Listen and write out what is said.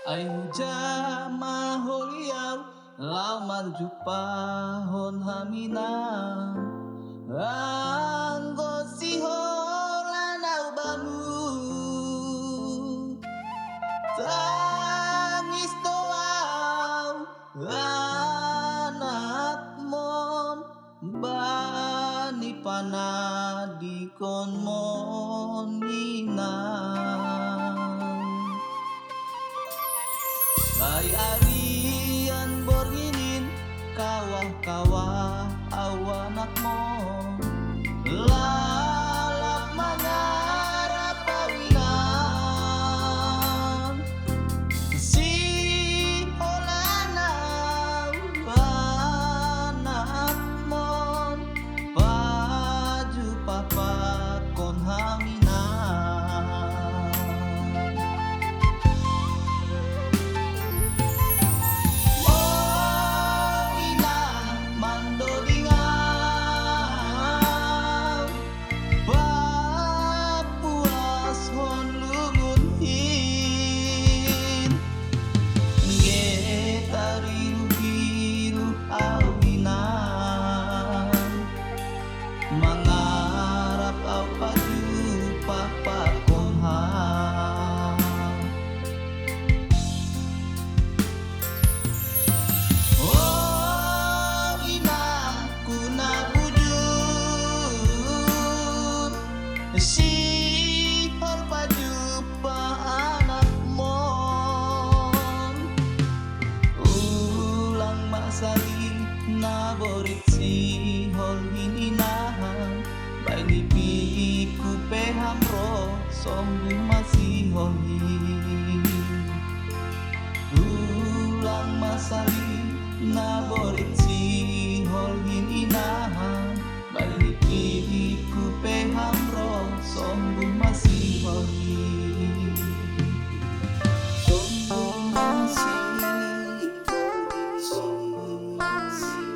Ay hujan maholiaw Lauman jupahon hamina Anggo siholanau bamu Tangis doaw anak mon Bani panadikon mon inang Bay arian bornginin kawah-kawah awanak mo lalak mangarap pawinan si olanau anak mon baju papa kon haminan Mangarap au pajupa pakonha Oh inang kuna bujur Sihor pajupa anak mon Ulang masali naborit sihol hininahan Bay lipiku pehamro sombong masih holi Ulang masali naborit sihol hininahan Bay lipiku pehamro sombong masih holi Sombong masih Sombong masih